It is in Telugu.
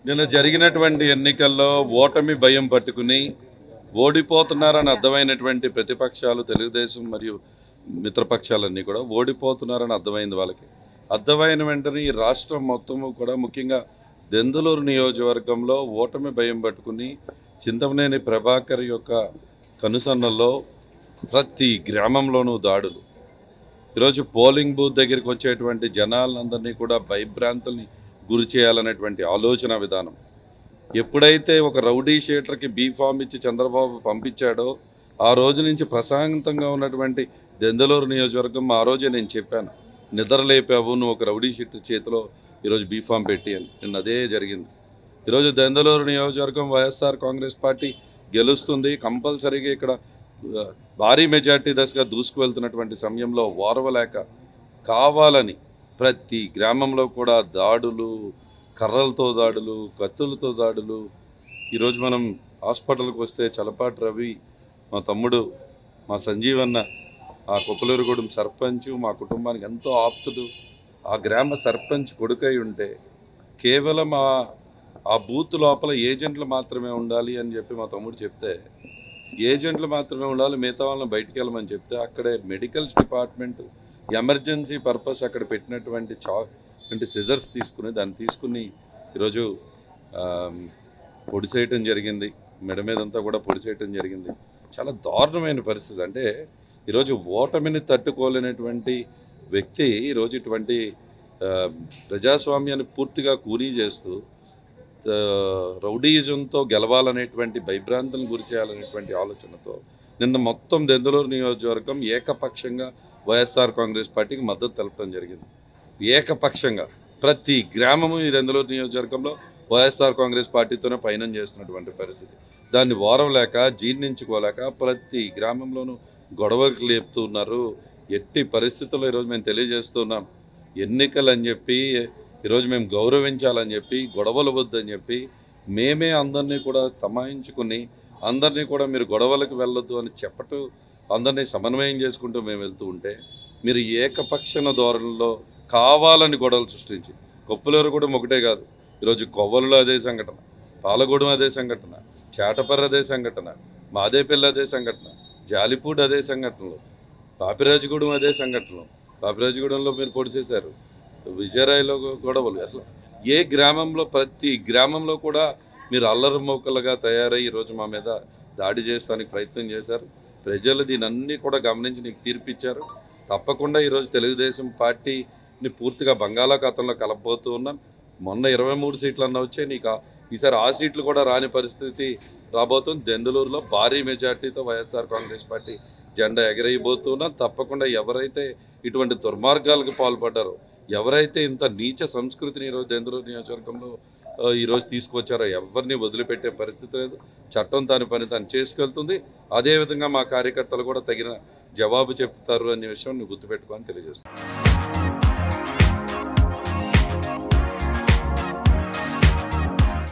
నిన్న జరిగినటువంటి ఎన్నికల్లో ఓటమి భయం పట్టుకుని ఓడిపోతున్నారని అర్థమైనటువంటి ప్రతిపక్షాలు తెలుగుదేశం మరియు మిత్రపక్షాలన్నీ కూడా ఓడిపోతున్నారని అర్థమైంది వాళ్ళకి. అర్థమైన వెంటనే ఈ రాష్ట్రం మొత్తము కూడా ముఖ్యంగా దెందులూరు నియోజకవర్గంలో ఓటమి భయం పట్టుకుని చింతమనేని ప్రభాకర్ యొక్క కనుసన్నల్లో ప్రతి గ్రామంలోనూ దాడులు. ఈరోజు పోలింగ్ బూత్ దగ్గరికి వచ్చేటువంటి జనాలందరినీ కూడా భయభ్రాంతుల్ని గురి చేయాలనేటువంటి ఆలోచన విధానం. ఎప్పుడైతే ఒక రౌడీ షీటర్కి బీఫామ్ ఇచ్చి చంద్రబాబు పంపించాడో ఆ రోజు నుంచి ప్రశాంతంగా ఉన్నటువంటి దెందులూరు నియోజకవర్గం ఆ రోజే నేను చెప్పాను, నిద్రలేపావు నువ్వు ఒక రౌడీ షీటర్ చేతిలో ఈరోజు బీఫామ్ పెట్టి అని. నిన్న అదే జరిగింది. ఈరోజు దెందులూరు నియోజకవర్గం వైఎస్ఆర్ కాంగ్రెస్ పార్టీ గెలుస్తుంది కంపల్సరీగా. ఇక్కడ భారీ మెజార్టీ దశగా దూసుకువెళ్తున్నటువంటి సమయంలో ఓర్వలేక కావాలని ప్రతి గ్రామంలో కూడా దాడులు, కర్రలతో దాడులు, కత్తులతో దాడులు. ఈరోజు మనం హాస్పిటల్కి వస్తే చలపాటి రవి మా తమ్ముడు, మా సంజీవన్న, ఆ కొప్పలూరుగూడెం సర్పంచ్, మా కుటుంబానికి ఎంతో ఆప్తుడు, ఆ గ్రామ సర్పంచ్ కొడుకై ఉంటే కేవలం ఆ బూత్ లోపల ఏజెంట్లు మాత్రమే ఉండాలి అని చెప్పి మా తమ్ముడు చెప్తే, ఏజెంట్లు మాత్రమే ఉండాలి మిగతా వాళ్ళని బయటికి వెళ్ళమని చెప్తే అక్కడే మెడికల్స్ డిపార్ట్మెంట్ ఎమర్జెన్సీ పర్పస్ అక్కడ పెట్టినటువంటి సిజర్స్ దాన్ని తీసుకుని ఈరోజు పొడి చేయటం జరిగింది. మెడ మీదంతా కూడా పొడి చేయటం జరిగింది. చాలా దారుణమైన పరిస్థితి. అంటే ఈరోజు ఓటమిని తట్టుకోలేనటువంటి వ్యక్తి ఈరోజు ఇటువంటి ప్రజాస్వామ్యాన్ని పూర్తిగా కూనీ చేస్తూ రౌడీయిజంతో గెలవాలనేటువంటి భయభ్రాంతులను గురి చేయాలనేటువంటి ఆలోచనతో నిన్న మొత్తం దెందులూరు నియోజకవర్గం ఏకపక్షంగా వైఎస్ఆర్ కాంగ్రెస్ పార్టీకి మద్దతు తెలపడం జరిగింది. ఏకపక్షంగా ప్రతి గ్రామము ఈ దెందులూరు నియోజకవర్గంలో వైఎస్ఆర్ కాంగ్రెస్ పార్టీతోనే పయనం చేస్తున్నటువంటి పరిస్థితి. దాన్ని ఓరవలేక జీర్ణించుకోలేక ప్రతి గ్రామంలోనూ గొడవలకు లేపుతున్నారు. ఎట్టి పరిస్థితుల్లో ఈరోజు మేము తెలియజేస్తున్నాం, ఎన్నికలు అని చెప్పి ఈరోజు మేము గౌరవించాలని చెప్పి, గొడవలు వద్దని చెప్పి మేమే అందరినీ కూడా తమాయించుకుని అందరినీ కూడా మీరు గొడవలకు వెళ్ళొద్దు అని చెప్పటం, అందరినీ సమన్వయం చేసుకుంటూ మేము వెళ్తూ ఉంటే మీరు ఏకపక్షణ ధోరణిలో కావాలని గొడవలు సృష్టించి, కొప్పులూరుగూడెం ఒకటే కాదు, ఈరోజు కొవ్వలులో అదే సంఘటన, పాలగూడెం అదే సంఘటన, చేటపర్ర అదే సంఘటన, మాదేపల్లి అదే సంఘటన, జాలిపూడి అదే సంఘటనలు, పాపిరాజగూడెం అదే సంఘటనలు. పాపిరాజగూడెంలో మీరు పొడి చేశారు, విజయరాయిలో గొడవలు. అసలు ఏ గ్రామంలో ప్రతి గ్రామంలో కూడా మీరు అల్లరి మోకలుగా తయారై ఈరోజు మా మీద దాడి చేస్తానికి ప్రయత్నం చేశారు. ప్రజలు దీనన్నీ కూడా గమనించి నీకు తీర్పిచ్చారు. తప్పకుండా ఈరోజు తెలుగుదేశం పార్టీని పూర్తిగా బంగాళాఖాతంలో కలపబోతూ ఉన్నాం. మొన్న 23 సీట్లు అన్న వచ్చాయి, నీకు ఈసారి ఆ సీట్లు కూడా రాని పరిస్థితి రాబోతుంది. దెందులూరులో భారీ మెజార్టీతో వైఎస్ఆర్ కాంగ్రెస్ పార్టీ జెండా ఎగరేయబోతున్నాం. తప్పకుండా ఎవరైతే ఇటువంటి దుర్మార్గాలకు పాల్పడ్డారో, ఎవరైతే ఇంత నీచ సంస్కృతిని ఈరోజు దెందులూరు నియోజకవర్గంలో ఈరోజు తీసుకువచ్చారో ఎవరిని వదిలిపెట్టే పరిస్థితి లేదు. చట్టం దాని పని తాను చేసుకెళ్తుంది. అదేవిధంగా మా కార్యకర్తలు కూడా తగిన జవాబు చెప్తారు అనే విషయం నువ్వు గుర్తుపెట్టుకోని తెలియజేస్తున్నాను.